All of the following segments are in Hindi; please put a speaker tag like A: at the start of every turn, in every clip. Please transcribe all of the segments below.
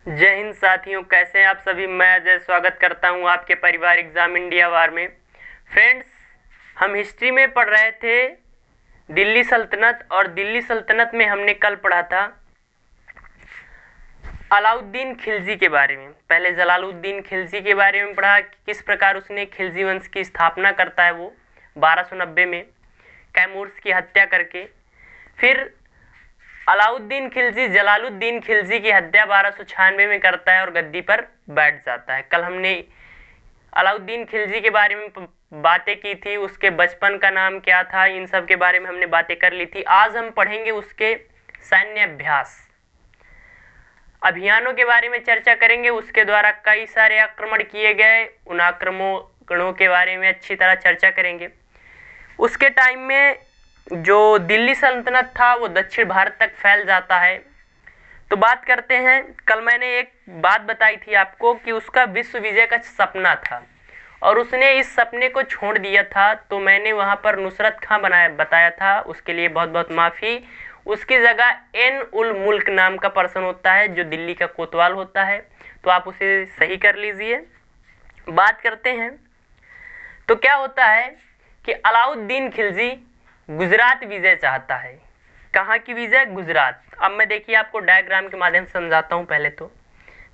A: जय हिंद साथियों, कैसे हैं आप सभी। मैं अजय स्वागत करता हूं आपके परिवार एग्जाम इंडिया वार में। फ्रेंड्स, हम हिस्ट्री में पढ़ रहे थे दिल्ली सल्तनत, और दिल्ली सल्तनत में हमने कल पढ़ा था अलाउद्दीन खिलजी के बारे में। पहले जलालुद्दीन खिलजी के बारे में पढ़ा कि किस प्रकार उसने खिलजी वंश की स्थापना करता है, वो 1290 में कैमूर्स की हत्या करके। फिर अलाउद्दीन खिलजी जलालुद्दीन खिलजी की हत्या 1296 में करता है और गद्दी पर बैठ जाता है। कल हमने अलाउद्दीन खिलजी के बारे में बातें की थी, उसके बचपन का नाम क्या था, इन सब के बारे में हमने बातें कर ली थी। आज हम पढ़ेंगे उसके सैन्य अभ्यास, अभियानों के बारे में चर्चा करेंगे। उसके द्वारा कई सारे आक्रमण किए गए, उन आक्रमणों के बारे में अच्छी तरह चर्चा करेंगे। उसके टाइम में जो दिल्ली सल्तनत था वो दक्षिण भारत तक फैल जाता है। तो बात करते हैं, कल मैंने एक बात बताई थी आपको कि उसका विश्व विजय का सपना था और उसने इस सपने को छोड़ दिया था। तो मैंने वहाँ पर नुसरत खां बताया था, उसके लिए बहुत बहुत माफ़ी। उसकी जगह एन उल मुल्क नाम का पर्सन होता है जो दिल्ली का कोतवाल होता है, तो आप उसे सही कर लीजिए। बात करते हैं, तो क्या होता है कि अलाउद्दीन खिलजी गुजरात विजय चाहता है। कहाँ की विजय? गुजरात। अब मैं देखिए आपको डायग्राम के माध्यम से समझाता हूँ पहले तो,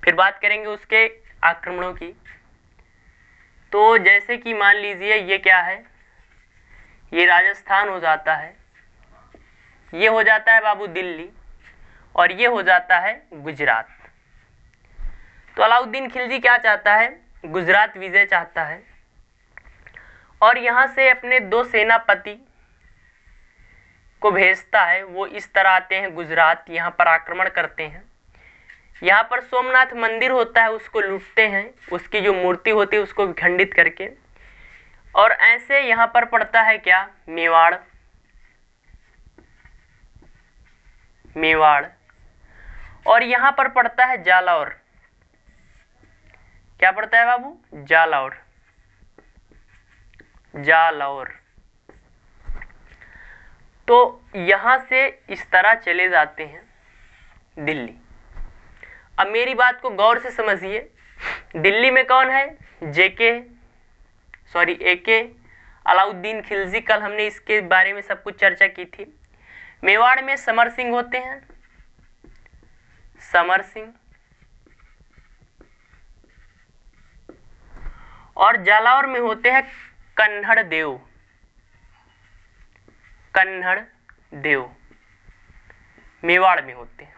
A: फिर बात करेंगे उसके आक्रमणों की। तो जैसे कि मान लीजिए ये क्या है, ये राजस्थान हो जाता है, ये हो जाता है बाबू दिल्ली, और ये हो जाता है गुजरात। तो अलाउद्दीन खिलजी क्या चाहता है? गुजरात विजय चाहता है, और यहाँ से अपने 2 सेनापति को भेजता है। वो इस तरह आते हैं गुजरात, यहाँ पर आक्रमण करते हैं। यहाँ पर सोमनाथ मंदिर होता है, उसको लूटते हैं, उसकी जो मूर्ति होती है उसको खंडित करके। और ऐसे यहाँ पर पड़ता है क्या? मेवाड़। और यहाँ पर पड़ता है जालौर। क्या पड़ता है बाबू? जालौर। तो यहाँ से इस तरह चले जाते हैं दिल्ली। अब मेरी बात को गौर से समझिए। दिल्ली में कौन है? एके अलाउद्दीन खिलजी। कल हमने इसके बारे में सब कुछ चर्चा की थी। मेवाड़ में समर सिंह होते हैं, समर सिंह। और जालौर में होते हैं कन्हड़ देव, मेवाड़ में होते हैं।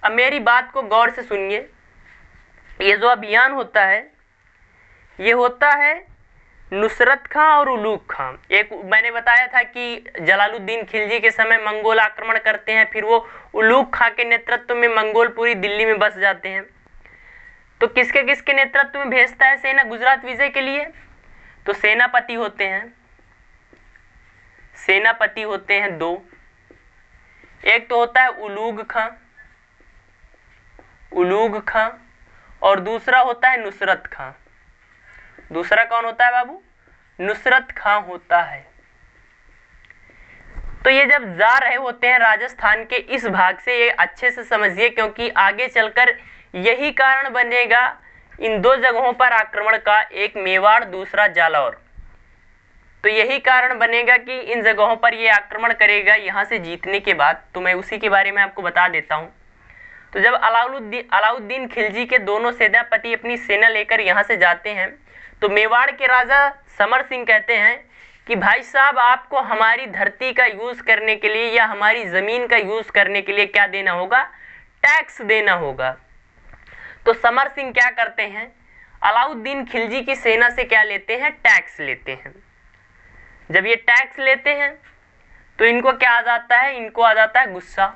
A: अब मेरी बात को गौर से सुनिए। ये जो अभियान होता है, ये होता है नुसरत खां और उलूग खां। एक मैंने बताया था कि जलालुद्दीन खिलजी के समय मंगोल आक्रमण करते हैं, फिर वो उलूग खां के नेतृत्व में मंगोल पूरी दिल्ली में बस जाते हैं। तो किसके किसके नेतृत्व में भेजता है सेना गुजरात विजय के लिए? तो सेनापति होते हैं 2। एक तो होता है उलूग खां, और दूसरा होता है नुसरत खां। दूसरा कौन होता है बाबू? नुसरत खां होता है। तो ये जब जा रहे होते हैं राजस्थान के इस भाग से, ये अच्छे से समझिए क्योंकि आगे चलकर यही कारण बनेगा इन 2 जगहों पर आक्रमण का, एक मेवाड़ दूसरा जालौर। तो यही कारण बनेगा कि इन जगहों पर ये आक्रमण करेगा यहाँ से जीतने के बाद। तो मैं उसी के बारे में आपको बता देता हूँ। तो जब अलाउद्दीन खिलजी के दोनों सेनापति अपनी सेना लेकर यहाँ से जाते हैं, तो मेवाड़ के राजा समर सिंह कहते हैं कि भाई साहब, आपको हमारी धरती का यूज करने के लिए या हमारी जमीन का यूज करने के लिए क्या देना होगा? टैक्स देना होगा। तो समर सिंह क्या करते हैं? अलाउद्दीन खिलजी की सेना से क्या लेते हैं? टैक्स लेते हैं। जब ये टैक्स लेते हैं तो इनको क्या आ जाता है? इनको आ जाता है गुस्सा।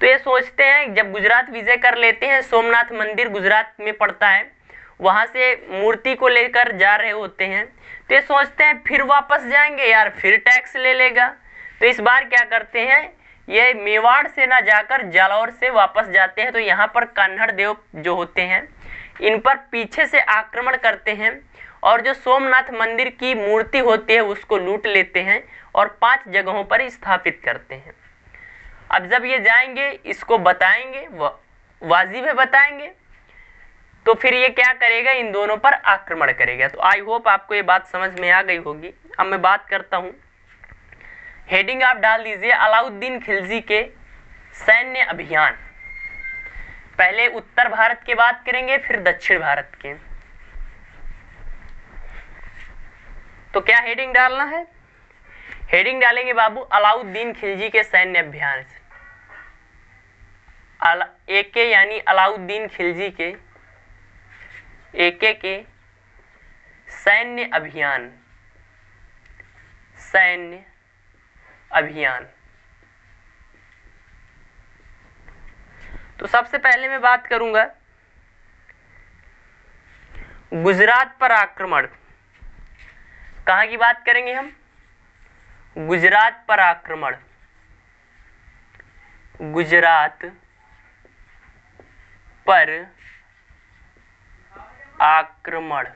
A: तो ये सोचते हैं, जब गुजरात विजय कर लेते हैं, सोमनाथ मंदिर गुजरात में पड़ता है, वहां से मूर्ति को लेकर जा रहे होते हैं, तो ये सोचते हैं फिर वापस जाएंगे यार, फिर टैक्स ले लेगा। तो इस बार क्या करते हैं, ये मेवाड़ से ना जाकर जालौर से वापस जाते हैं। तो यहाँ पर कन्हड़ देव जो होते हैं, इन पर पीछे से आक्रमण करते हैं और जो सोमनाथ मंदिर की मूर्ति होती है उसको लूट लेते हैं और 5 जगहों पर स्थापित करते हैं। अब जब ये जाएंगे इसको बताएंगे, वाजिब है बताएंगे, तो फिर ये क्या करेगा, इन दोनों पर आक्रमण करेगा। तो आई होप आपको ये बात समझ में आ गई होगी। अब मैं बात करता हूँ, हेडिंग आप डाल दीजिए अलाउद्दीन खिलजी के सैन्य अभियान। पहले उत्तर भारत की बात करेंगे, फिर दक्षिण भारत के। तो क्या हेडिंग डालना है, हेडिंग डालेंगे बाबू अलाउद्दीन खिलजी के सैन्य अभियान। एके यानी अलाउद्दीन खिलजी के, एके के सैन्य अभियान, सैन्य अभियान। तो सबसे पहले मैं बात करूंगा गुजरात पर आक्रमण। कहां की बात करेंगे हम, गुजरात पर आक्रमण। गुजरात पर आक्रमण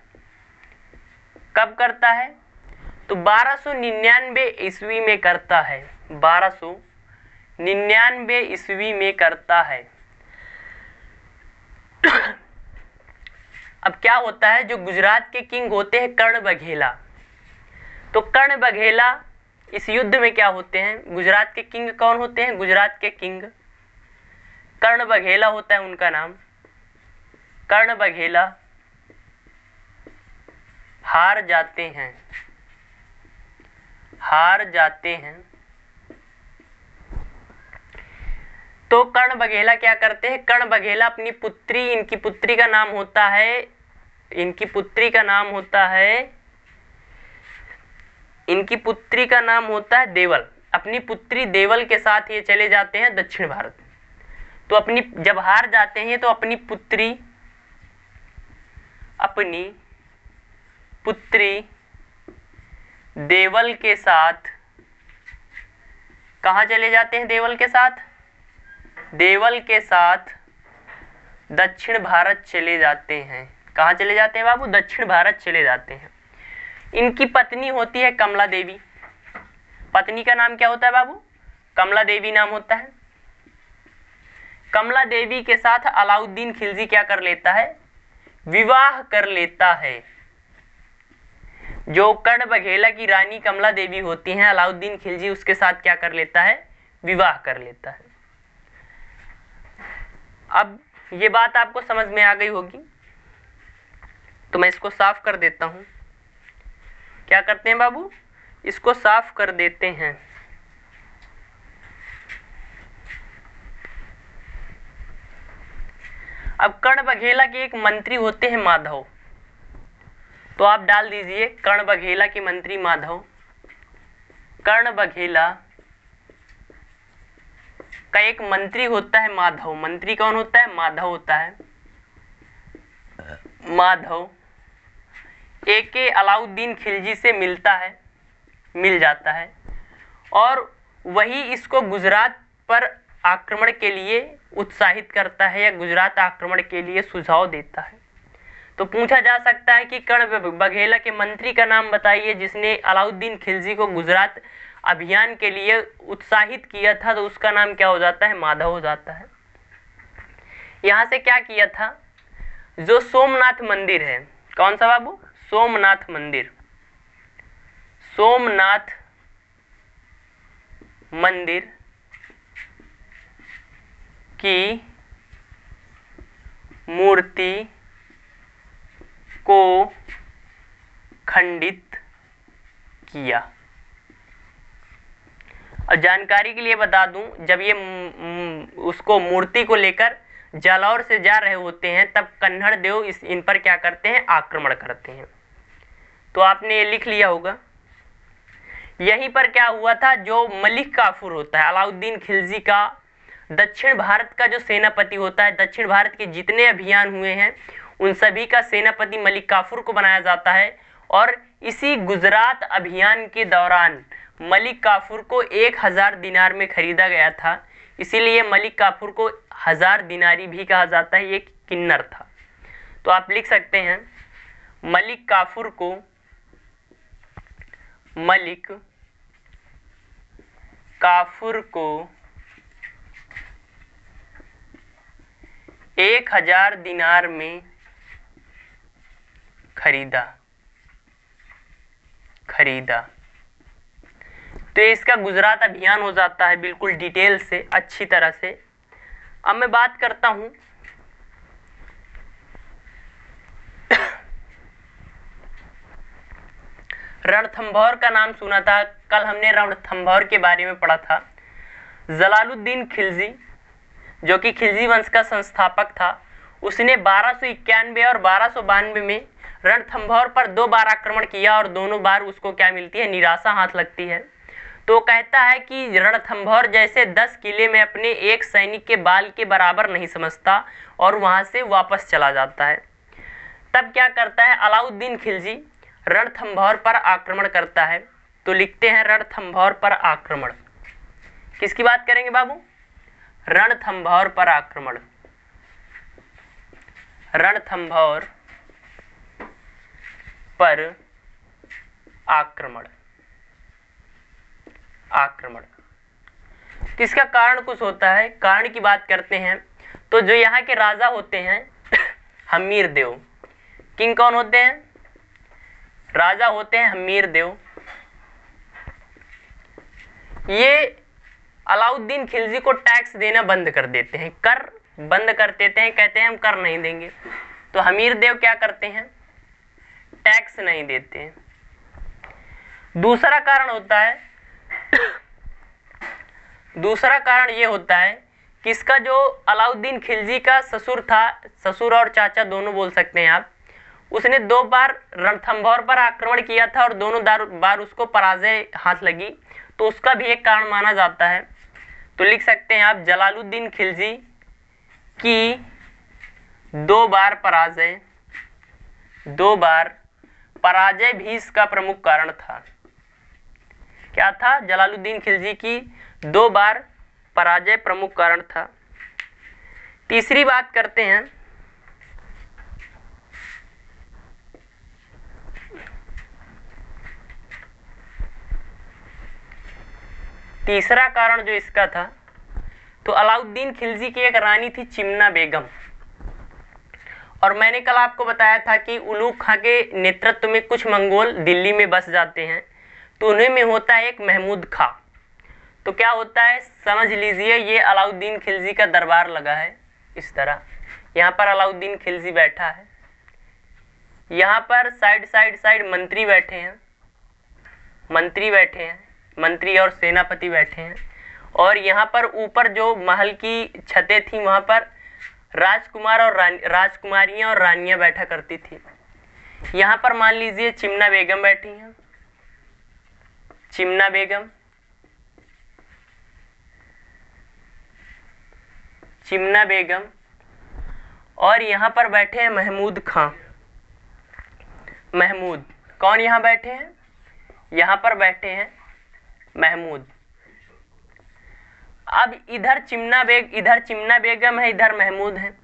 A: कब करता है, तो 1299 ईस्वी में करता है, 1299 ईस्वी में करता है। अब क्या होता है, जो गुजरात के किंग होते हैं कर्ण बघेला, तो कर्ण बघेला इस युद्ध में क्या होते हैं, गुजरात के किंग कौन होते हैं, गुजरात के किंग कर्ण बघेला होता है उनका नाम। कर्ण बघेला हार जाते हैं, हार जाते हैं। तो कर्ण बघेला क्या करते हैं, कर्ण बघेला अपनी पुत्री, इनकी पुत्री का नाम होता है, इनकी पुत्री का नाम होता है, इनकी पुत्री का नाम होता है देवल। अपनी पुत्री देवल के साथ ये चले जाते हैं दक्षिण भारत। तो अपनी जब हार जाते हैं तो अपनी पुत्री देवल के साथ कहाँ चले जाते हैं, देवल के साथ, देवल के साथ दक्षिण भारत चले जाते हैं। कहाँ चले जाते हैं बाबू, दक्षिण भारत चले जाते हैं। इनकी पत्नी होती है कमला देवी। पत्नी का नाम क्या होता है बाबू, कमला देवी नाम होता है। कमला देवी के साथ अलाउद्दीन खिलजी क्या कर लेता है, विवाह कर लेता है। जो कर्ण बघेला की रानी कमला देवी होती हैं, अलाउद्दीन खिलजी उसके साथ क्या कर लेता है, विवाह कर लेता है। अब ये बात आपको समझ में आ गई होगी, तो मैं इसको साफ कर देता हूं। क्या करते हैं बाबू, इसको साफ कर देते हैं। अब कर्ण बघेला के एक मंत्री होते हैं माधव। तो आप डाल दीजिए कर्ण बघेला के मंत्री माधव। कर्ण बघेला का एक मंत्री होता है माधव। मंत्री कौन होता है, माधव होता है। माधव एके अलाउद्दीन खिलजी से मिल जाता है और वही इसको गुजरात पर आक्रमण के लिए उत्साहित करता है या गुजरात आक्रमण के लिए सुझाव देता है। तो पूछा जा सकता है कि कर्ण बघेला के मंत्री का नाम बताइए जिसने अलाउद्दीन खिलजी को गुजरात अभियान के लिए उत्साहित किया था, तो उसका नाम क्या हो जाता है, माधव हो जाता है। यहाँ से क्या किया था, जो सोमनाथ मंदिर है, कौन सा बाबू, सोमनाथ मंदिर, सोमनाथ मंदिर की मूर्ति को खंडित किया। और जानकारी के लिए बता दूं, जब ये उसको मूर्ति को लेकर जालौर से जा रहे होते हैं तब कन्नड़ देव इन पर क्या करते हैं, आक्रमण करते हैं। तो आपने ये लिख लिया होगा। यहीं पर क्या हुआ था, जो मलिक काफूर होता है अलाउद्दीन खिलजी का दक्षिण भारत का जो सेनापति होता है, दक्षिण भारत के जितने अभियान हुए हैं उन सभी का सेनापति मलिक काफूर को बनाया जाता है। और इसी गुजरात अभियान के दौरान मलिक काफूर को 1000 दिनार में खरीदा गया था, इसीलिए मलिक काफूर को 1000 दिनारी भी कहा जाता है। ये किन्नर था। तो आप लिख सकते हैं मलिक काफूर को 1000 दिनार में खरीदा। तो इसका गुजरात अभियान हो जाता है बिल्कुल डिटेल से, अच्छी तरह से। अब मैं बात करता हूं रणथंभौर का नाम सुना था, कल हमने रणथंभौर के बारे में पढ़ा था। जलालुद्दीन खिलजी जो कि खिलजी वंश का संस्थापक था, उसने 1291 और 1292 में रणथंभौर पर 2 बार आक्रमण किया और दोनों बार उसको क्या मिलती है, निराशा हाथ लगती है। तो कहता है कि रणथंभौर जैसे 10 किले में अपने एक सैनिक के बाल के बराबर नहीं समझता और वहां से वापस चला जाता है। तब क्या करता है अलाउद्दीन खिलजी, रणथंभौर पर आक्रमण करता है। तो लिखते हैं रणथंभौर पर आक्रमण। किसकी बात करेंगे बाबू? रणथंभौर पर आक्रमण। रणथंभौर पर आक्रमण। किसका कारण कुछ होता है, कारण की बात करते हैं तो जो यहाँ के राजा होते हैं हमीर देव, किंग कौन होते हैं? राजा होते हैं हमीर देव। ये अलाउद्दीन खिलजी को टैक्स देना बंद कर देते हैं, कर बंद कर देते हैं, कहते हैं हम कर नहीं देंगे। तो हमीर देव क्या करते हैं, टैक्स नहीं देते हैं। दूसरा कारण होता है दूसरा कारण ये होता है कि इसका जो अलाउद्दीन खिलजी का ससुर था, ससुर और चाचा दोनों बोल सकते हैं आप, उसने 2 बार रणथंभौर पर आक्रमण किया था और दोनों बार उसको पराजय हाथ लगी, तो उसका भी एक कारण माना जाता है। तो लिख सकते हैं आप जलालुद्दीन खिलजी की 2 बार पराजय भी इसका प्रमुख कारण था। क्या था? जलालुद्दीन खिलजी की 2 बार पराजय प्रमुख कारण था। तीसरी बात करते हैं तीसरा कारण जो इसका था, तो अलाउद्दीन खिलजी की एक रानी थी चिमना बेगम, और मैंने कल आपको बताया था कि उलूग खां के नेतृत्व में कुछ मंगोल दिल्ली में बस जाते हैं, तो उन्हीं में होता है एक महमूद खां। तो क्या होता है समझ लीजिए, ये अलाउद्दीन खिलजी का दरबार लगा है इस तरह। यहाँ पर अलाउद्दीन खिलजी बैठा है, यहाँ पर साइड मंत्री बैठे हैं, मंत्री और सेनापति बैठे हैं, और यहाँ पर ऊपर जो महल की छतें थी वहाँ पर राजकुमार और राजकुमारियाँ और रानियाँ बैठा करती थी। यहाँ पर मान लीजिए चिमना बेगम बैठी हैं, चिमना बेगम, और यहाँ पर बैठे हैं महमूद खां। महमूद कौन यहाँ बैठे हैं? यहाँ पर बैठे हैं महमूद। अब इधर चिमना बेगम है, इधर महमूद है।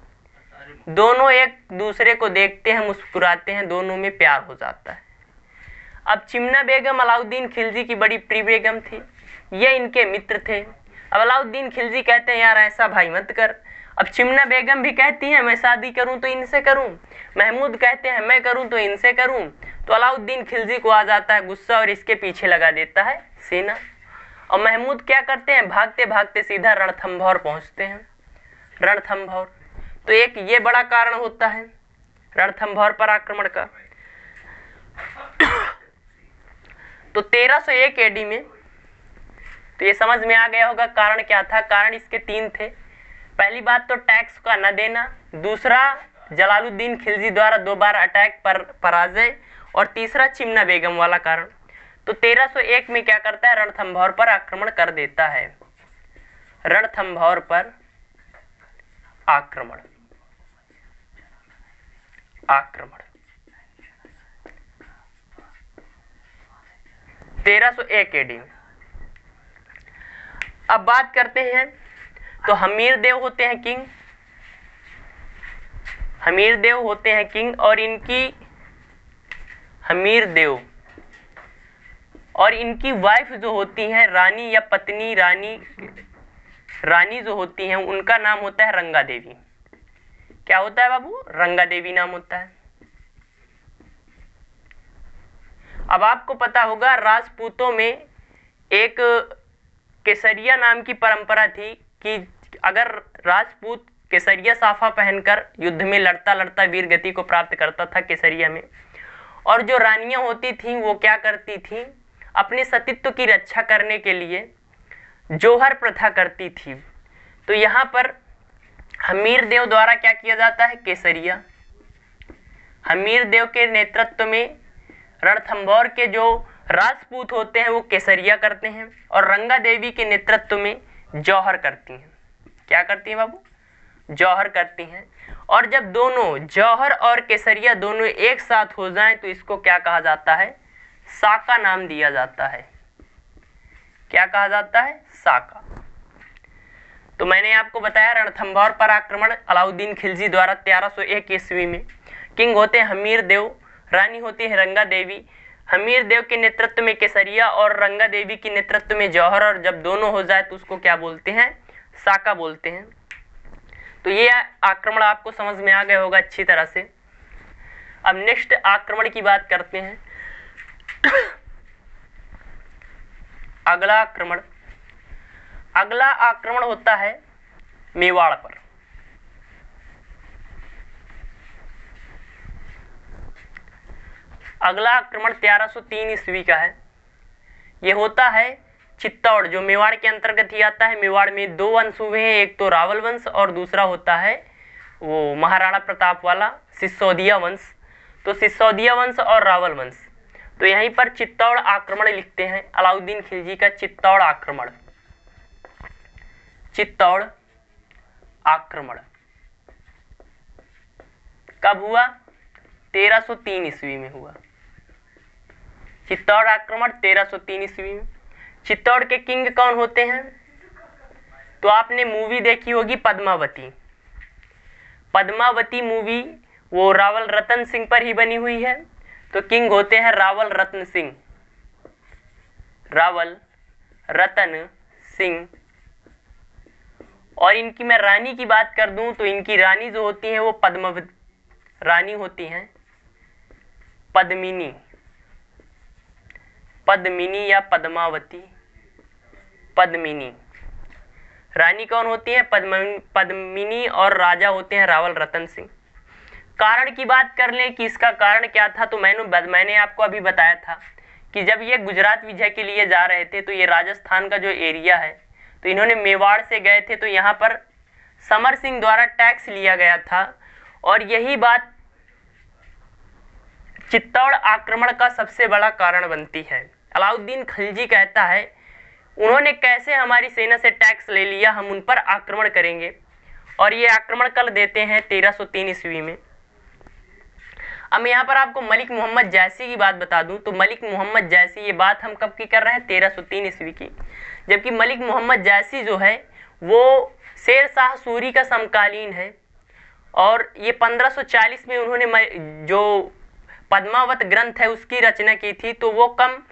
A: दोनों एक दूसरे को देखते हैं, मुस्कुराते हैं, दोनों में प्यार हो जाता है। अब चिमना बेगम अलाउद्दीन खिलजी की बड़ी प्रिय बेगम थी, ये इनके मित्र थे। अब अलाउद्दीन खिलजी कहते हैं यार ऐसा भाई मत कर। अब चिमना बेगम भी कहती है मैं शादी करूं तो इनसे करूं, महमूद कहते हैं मैं करूं तो इनसे करूं। तो अलाउद्दीन खिलजी को आ जाता है गुस्सा और इसके पीछे लगा देता है सेना। और महमूद क्या करते हैं, भागते भागते सीधा रणथंभौर पहुंचते हैं। रणथंभौर, तो एक ये बड़ा कारण होता है रणथंभौर पर आक्रमण का। तो 1301 एडी में, तो ये समझ में आ गया होगा कारण क्या था। कारण इसके 3 थे। पहली बात तो टैक्स का न देना, दूसरा जलालुद्दीन खिलजी द्वारा 2 बार अटैक पर पराजय, और तीसरा चिमना बेगम वाला कारण। तो 1301 में क्या करता है, रणथंभौर पर आक्रमण कर देता है। रणथंभौर पर आक्रमण 1301 एडी। अब बात करते हैं, तो हमीर देव होते हैं किंग, और इनकी वाइफ जो होती हैं रानी या पत्नी, रानी जो होती हैं उनका नाम होता है रंगा देवी। क्या होता है बाबू? रंगा देवी नाम होता है। अब आपको पता होगा राजपूतों में एक केसरिया नाम की परंपरा थी कि अगर राजपूत केसरिया साफा पहनकर युद्ध में लड़ता लड़ता वीर गति को प्राप्त करता था केसरिया में, और जो रानियां होती थीं वो क्या करती थीं, अपने सतीत्व की रक्षा करने के लिए जौहर प्रथा करती थी। तो यहाँ पर हमीर देव द्वारा क्या किया जाता है? केसरिया। हमीर देव के नेतृत्व में रणथंभौर के जो राजपूत होते हैं वो केसरिया करते हैं, और रंगा देवी के नेतृत्व में जौहर करती हैं। क्या करती हैं बाबू? जौहर करती हैं। और जब दोनों जौहर और केसरिया दोनों एक साथ हो जाएं तो इसको क्या कहा जाता है? साका नाम दिया जाता है। क्या कहा जाता है? साका। तो मैंने आपको बताया रणथंभौर पर आक्रमण अलाउद्दीन खिलजी द्वारा 1301 ईस्वी में। किंग होते हैं हमीर देव, रानी होती है रंगा देवी। हमीर देव के नेतृत्व में केसरिया और रंगा देवी के नेतृत्व में जौहर, और जब दोनों हो जाए तो उसको क्या बोलते हैं? साका बोलते हैं। तो ये आक्रमण आपको समझ में आ गया होगा अच्छी तरह से। अब नेक्स्ट आक्रमण की बात करते हैं। अगला आक्रमण होता है मेवाड़ पर। अगला आक्रमण 1303 ईस्वी का है। ये होता है चित्तौड़, जो मेवाड़ के अंतर्गत ही आता है। मेवाड़ में दो वंश हुए हैं, एक तो रावल वंश और दूसरा होता है वो महाराणा प्रताप वाला सिसोदिया वंश। तो सिसोदिया वंश और रावल वंश। तो यहीं पर चित्तौड़ आक्रमण लिखते हैं, अलाउद्दीन खिलजी का चित्तौड़ आक्रमण। चित्तौड़ आक्रमण कब हुआ? 1303 ईस्वी में हुआ। चित्तौड़ आक्रमण 1303 ईस्वी में। चित्तौड़ के किंग कौन होते हैं? तो आपने मूवी देखी होगी पद्मावती। पद्मावती मूवी वो रावल रतन सिंह पर ही बनी हुई है। तो किंग होते हैं रावल रतन सिंह। रावल रतन सिंह। और इनकी मैं रानी की बात कर दूं तो इनकी रानी जो होती है वो पद्मावती रानी होती हैं, पद्मिनी। पद्मिनी या पद्मावती, पद्मिनी। रानी कौन होती है? पद्मिनी। और राजा होते हैं रावल रतन सिंह। कारण की बात कर लें कि इसका कारण क्या था, तो मैंने आपको अभी बताया था कि जब ये गुजरात विजय के लिए जा रहे थे तो ये राजस्थान का जो एरिया है तो इन्होंने मेवाड़ से गए थे, तो यहाँ पर समर सिंह द्वारा टैक्स लिया गया था। और यही बात चित्तौड़ आक्रमण का सबसे बड़ा कारण बनती है। अलाउद्दीन खिलजी कहता है उन्होंने कैसे हमारी सेना से टैक्स ले लिया, हम उन पर आक्रमण करेंगे। और ये आक्रमण कर देते हैं 1303 ईस्वी में। अब मैं यहाँ पर आपको मलिक मोहम्मद जैसी की बात बता दूं तो मलिक मोहम्मद जैसी, ये बात हम कब की कर रहे हैं? 1303 ईस्वी की। जबकि मलिक मोहम्मद जैसी जो है वो शेर शाह सूरी का समकालीन है, और ये 1540 में उन्होंने जो पद्मावत ग्रंथ है उसकी रचना की थी। तो वो कम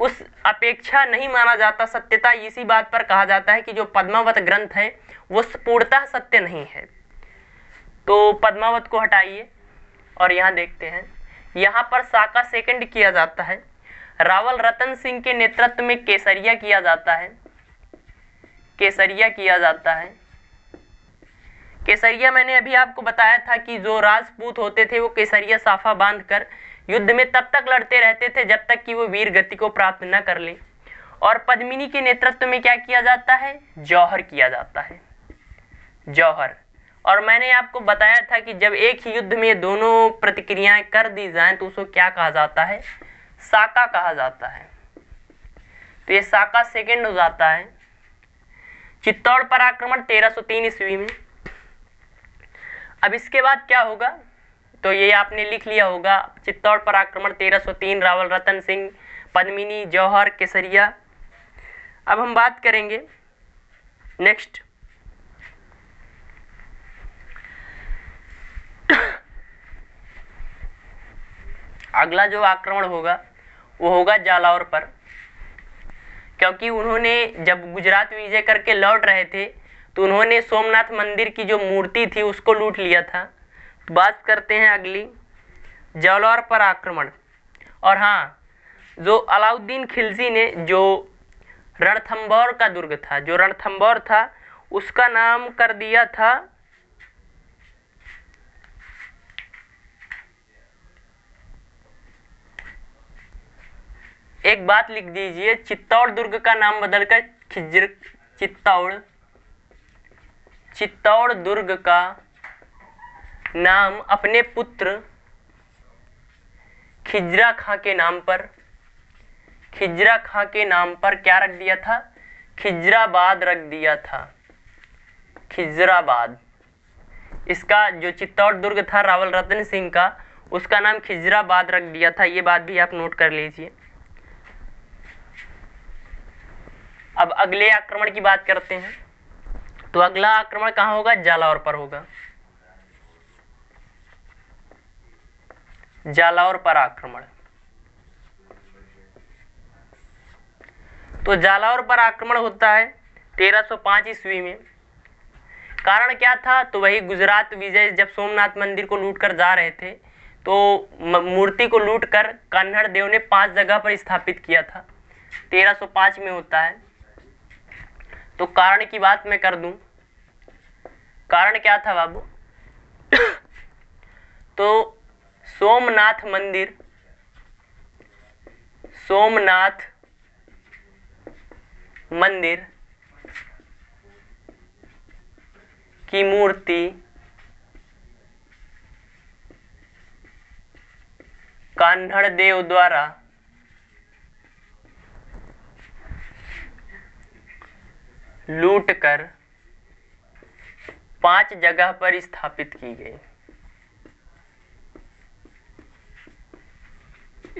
A: उस अपेक्षा नहीं माना जाता, सत्यता इसी बात पर कहा जाता है कि जो पद्मावत ग्रंथ है वो पूर्णतः सत्य नहीं है। तो पद्मावत को हटाइए और यहाँ देखते हैं, यहाँ पर साका सेकंड किया जाता है। रावल रतन सिंह के नेतृत्व में केसरिया किया जाता है। केसरिया किया जाता है। केसरिया मैंने अभी आपको बताया था कि जो राजपूत होते थे वो केसरिया साफा बांधकर युद्ध में तब तक लड़ते रहते थे जब तक कि वो वीर गति को प्राप्त न कर ले। और पद्मिनी के नेतृत्व में क्या किया जाता है? जौहर किया जाता है। जौहर। और मैंने आपको बताया था कि जब एक ही युद्ध में दोनों प्रतिक्रियाएं कर दी जाएं तो उसको क्या कहा जाता है? साका कहा जाता है। तो ये साका सेकंड हो जाता है। चित्तौड़ पर आक्रमण 1303 ईस्वी में। अब इसके बाद क्या होगा तो ये आपने लिख लिया होगा, चित्तौड़ पर आक्रमण 1303, रावल रतन सिंह, पद्मिनी, जौहर, केसरिया। अब हम बात करेंगे नेक्स्ट अगला जो आक्रमण होगा वो होगा जालौर पर। क्योंकि उन्होंने जब गुजरात विजय करके लौट रहे थे तो उन्होंने सोमनाथ मंदिर की जो मूर्ति थी उसको लूट लिया था। बात करते हैं अगली, जालौर पर आक्रमण। और हाँ, जो अलाउद्दीन खिलजी ने जो रणथंभौर का दुर्ग था, जो रणथंभौर था, उसका नाम कर दिया था एक बात लिख दीजिए, चित्तौड़ दुर्ग का नाम बदलकर चित्तौड़ दुर्ग का नाम अपने पुत्र खिजरा खां के नाम पर क्या रख दिया था? खिजराबाद रख दिया था, खिजराबाद। इसका जो चित्तौड़ दुर्ग था रावल रतन सिंह का, उसका नाम खिजराबाद रख दिया था। ये बात भी आप नोट कर लीजिए। अब अगले आक्रमण की बात करते हैं। तो अगला आक्रमण कहाँ होगा? जालौर पर होगा। जालौर पर आक्रमण। तो जालौर पर आक्रमण होता है 1305 ईस्वी में। कारण क्या था? तो वही गुजरात विजय, जब सोमनाथ मंदिर को लूट कर जा रहे थे तो मूर्ति को लूटकर कन्हड़ देव ने 5 जगह पर स्थापित किया था। 1305 में होता है। तो कारण की बात मैं कर दूं, कारण क्या था बाबू? तो सोमनाथ मंदिर की मूर्ति कन्हड़ देव द्वारा लूटकर 5 जगह पर स्थापित की गई,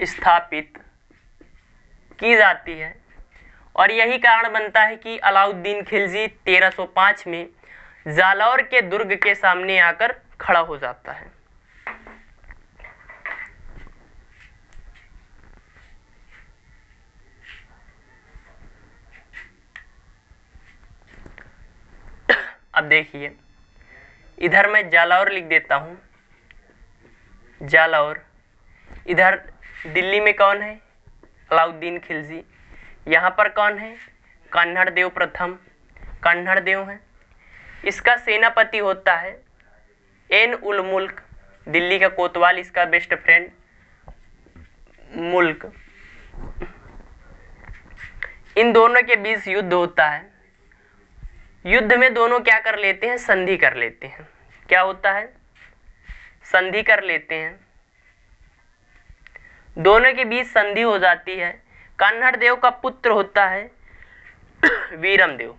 A: स्थापित की जाती है। और यही कारण बनता है कि अलाउद्दीन खिलजी 1305 में जालौर के दुर्ग के सामने आकर खड़ा हो जाता है। अब देखिए, इधर मैं जालौर लिख देता हूं, जालौर। इधर दिल्ली में कौन है? अलाउद्दीन खिलजी। यहाँ पर कौन है? कन्हड़ देव प्रथम, कन्हड़ देव है। इसका सेनापति होता है एन उल मुल्क, दिल्ली का कोतवाल, इसका बेस्ट फ्रेंड मुल्क। इन दोनों के बीच युद्ध होता है। युद्ध में दोनों क्या कर लेते हैं? संधि कर लेते हैं। क्या होता है? संधि कर लेते हैं। दोनों के बीच संधि हो जाती है। कन्हड़ देव का पुत्र होता है वीरम देव।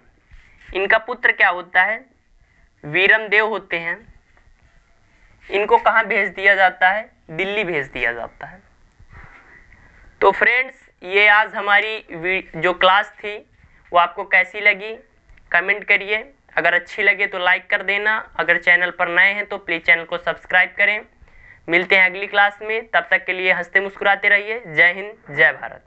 A: इनका पुत्र क्या होता है? वीरम देव होते हैं। इनको कहाँ भेज दिया जाता है? दिल्ली भेज दिया जाता है। तो फ्रेंड्स, ये आज हमारी जो क्लास थी वो आपको कैसी लगी कमेंट करिए। अगर अच्छी लगे तो लाइक कर देना। अगर चैनल पर नए हैं तो प्लीज़ चैनल को सब्सक्राइब करें। मिलते हैं अगली क्लास में, तब तक के लिए हंसते मुस्कुराते रहिए। जय हिंद, जय भारत।